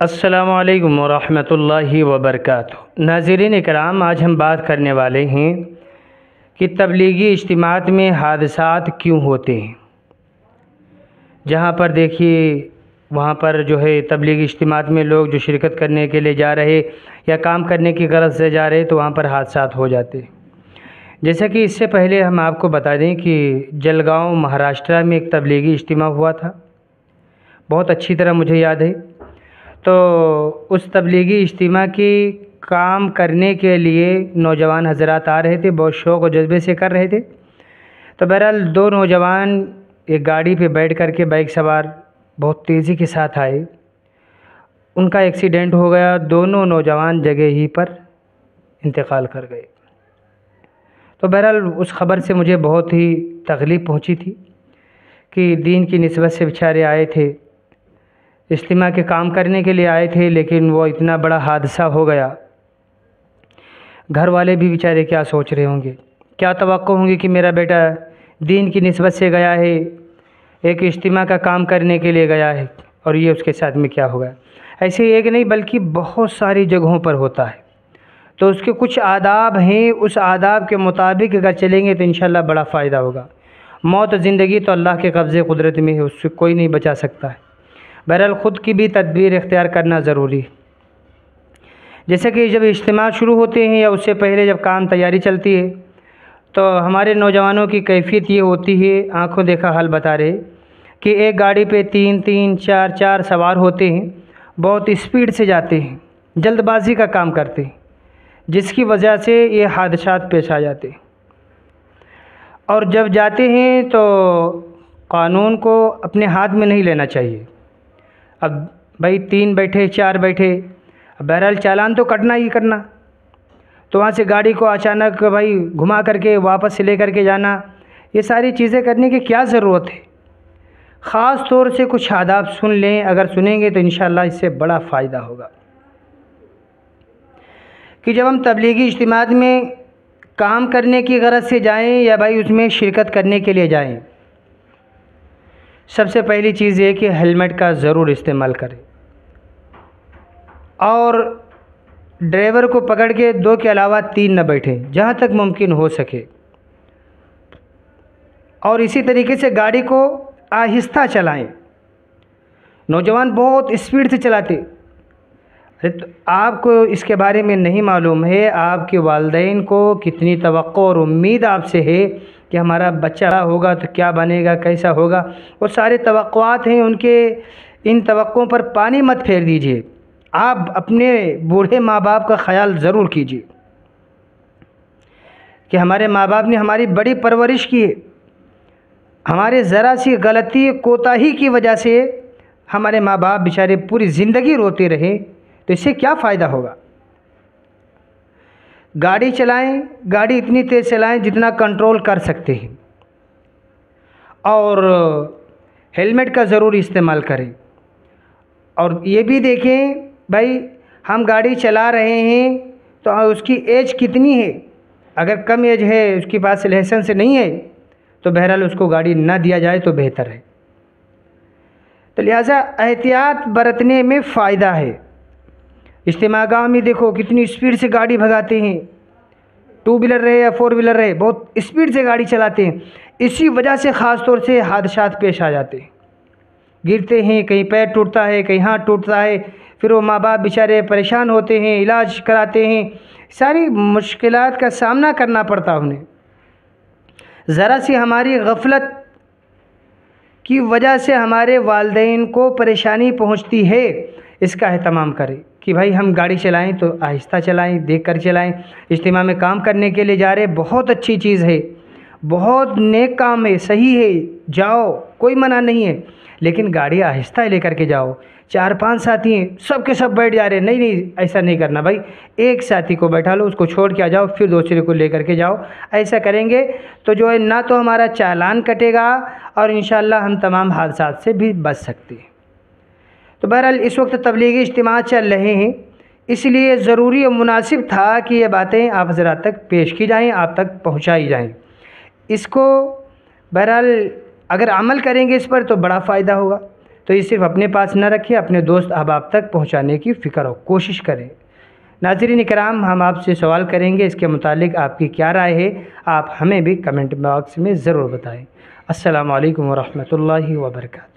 अस्सलामुअलैकुम वरहमतुल्लाहि वबरकातुहू। नाज़रीन इकराम, आज हम बात करने वाले हैं कि तबलीगी इज्तिमात में हादसात क्यों होते हैं। जहाँ पर देखिए वहाँ पर जो है तबलीगी इज्तिमात में लोग जो शिरकत करने के लिए जा रहे या काम करने की गरज से जा रहे तो वहाँ पर हादसात हो जाते हैं। जैसा कि इससे पहले हम आपको बता दें कि जलगांव महाराष्ट्र में एक तबलीगी इज्तिमा हुआ था, बहुत अच्छी तरह मुझे याद है। तो उस तबलीगी इज्तिमा की काम करने के लिए नौजवान हज़रात आ रहे थे, बहुत शौक़ और जज्बे से कर रहे थे। तो बहरहाल दो नौजवान एक गाड़ी पे बैठ कर के बाइक सवार बहुत तेज़ी के साथ आए, उनका एक्सीडेंट हो गया, दोनों नौजवान जगह ही पर इंतकाल कर गए। तो बहरहाल उस ख़बर से मुझे बहुत ही तकलीफ़ पहुंची थी कि दीन की निस्बत से बेचारे आए थे, इज्तिमा के काम करने के लिए आए थे, लेकिन वो इतना बड़ा हादसा हो गया। घर वाले भी बेचारे क्या सोच रहे होंगे, क्या तवक्को होंगी कि मेरा बेटा दीन की निस्बत से गया है, एक इज्तिमा का काम करने के लिए गया है और ये उसके साथ में क्या होगा। ऐसे एक नहीं बल्कि बहुत सारी जगहों पर होता है। तो उसके कुछ आदाब हैं, उस आदाब के मुताबिक अगर चलेंगे तो इंशाअल्लाह बड़ा फ़ायदा होगा। मौत ज़िंदगी तो अल्लाह के कब्ज़े कुदरत में है, उससे कोई नहीं बचा सकता है। बहरहाल ख़ुद की भी तदबीर इख्तियार करना ज़रूरी है। जैसे कि जब इज्तिमा शुरू होते हैं या उससे पहले जब काम तैयारी चलती है तो हमारे नौजवानों की कैफियत ये होती है, आंखों देखा हाल बता रहे कि एक गाड़ी पे तीन तीन चार चार सवार होते हैं, बहुत स्पीड से जाते हैं, जल्दबाजी का काम करते हैं, जिसकी वजह से ये हादसात पेश आ जाते हैं। और जब जाते हैं तो कानून को अपने हाथ में नहीं लेना चाहिए। अब भाई तीन बैठे चार बैठे, बहरहाल चालान तो कटना ही करना। तो वहाँ से गाड़ी को अचानक भाई घुमा करके वापस ले करके जाना, ये सारी चीज़ें करने की क्या ज़रूरत है। ख़ास तौर से कुछ आदाब सुन लें, अगर सुनेंगे तो इंशाअल्लाह इससे बड़ा फ़ायदा होगा कि जब हम तबलीगी इज्तिमात में काम करने की गरज से जाएं या भाई उसमें शिरकत करने के लिए जाएं, सबसे पहली चीज़ ये कि हेलमेट का ज़रूर इस्तेमाल करें और ड्राइवर को पकड़ के दो के अलावा तीन न बैठें जहाँ तक मुमकिन हो सके। और इसी तरीके से गाड़ी को आहिस्ता चलाएं। नौजवान बहुत स्पीड से चलाते, अरे तो आपको इसके बारे में नहीं मालूम है, आपके वालिदैन को कितनी तवक्को और उम्मीद आपसे है कि हमारा बच्चा बड़ा होगा तो क्या बनेगा, कैसा होगा। वो सारे तवक्कुआत हैं उनके, इन तवक्कों पर पानी मत फेर दीजिए। आप अपने बूढ़े माँ बाप का ख्याल ज़रूर कीजिए कि हमारे माँ बाप ने हमारी बड़ी परवरिश की है, हमारे ज़रा सी गलती कोताही की वजह से हमारे माँ बाप बेचारे पूरी ज़िंदगी रोते रहे, तो इससे क्या फ़ायदा होगा। गाड़ी चलाएं, गाड़ी इतनी तेज़ चलाएं जितना कंट्रोल कर सकते हैं और हेलमेट का ज़रूर इस्तेमाल करें। और ये भी देखें भाई हम गाड़ी चला रहे हैं तो उसकी एज कितनी है। अगर कम एज है, उसके पास लाइसेंस नहीं है, तो बहरहाल उसको गाड़ी ना दिया जाए तो बेहतर है। तो लिहाजा एहतियात बरतने में फ़ायदा है। इज्तिमा गाँव में देखो कितनी स्पीड से गाड़ी भगाते हैं, टू व्हीलर रहे या फोर व्हीलर रहे, बहुत स्पीड से गाड़ी चलाते हैं। इसी वजह से ख़ास तौर से हादसात पेश आ जाते हैं, गिरते हैं, कहीं पैर टूटता है, कहीं हाथ टूटता है, फिर वो माँ बाप बेचारे परेशान होते हैं, इलाज कराते हैं, सारी मुश्किलात का सामना करना पड़ता उन्हें। ज़रा सी हमारी गफलत की वजह से हमारे वालिदैन को परेशानी पहुंचती है, इसका एहतमाम करें कि भाई हम गाड़ी चलाएं तो आहिस्ता चलाएं, देख कर चलाएं। इज्तिमा में काम करने के लिए जा रहे, बहुत अच्छी चीज़ है, बहुत नेक काम है, सही है, जाओ, कोई मना नहीं है, लेकिन गाड़ी आहिस्ता लेकर के जाओ। चार पांच साथी हैं, सब के सब बैठ जा रहे हैं, नहीं नहीं ऐसा नहीं करना भाई, एक साथी को बैठा लो, उसको छोड़ के आ जाओ, फिर दूसरे को लेकर के जाओ। ऐसा करेंगे तो जो है ना तो हमारा चालान कटेगा और इंशाअल्लाह हम तमाम हादसात से भी बच सकते हैं। तो बहरहाल इस वक्त तबलीगी इज्तिमा चल रहे हैं, इसलिए ज़रूरी और मुनासिब था कि ये बातें आप हज़रात तक पेश की जाएँ, आप तक पहुँचाई जाएँ। इसको बहरहाल अगर अमल करेंगे इस पर तो बड़ा फ़ायदा होगा। तो ये सिर्फ अपने पास न रखिए, अपने दोस्त अहबाब तक पहुँचाने की फ़िक्र हो, कोशिश करें। नाज़रीन इकराम, हम आपसे सवाल करेंगे, इसके मुतालिक आपकी क्या राय है आप हमें भी कमेंट बॉक्स में ज़रूर बताएं। अस्सलामु अलैकुम वरहमतुल्लाहि वबरकातुहू।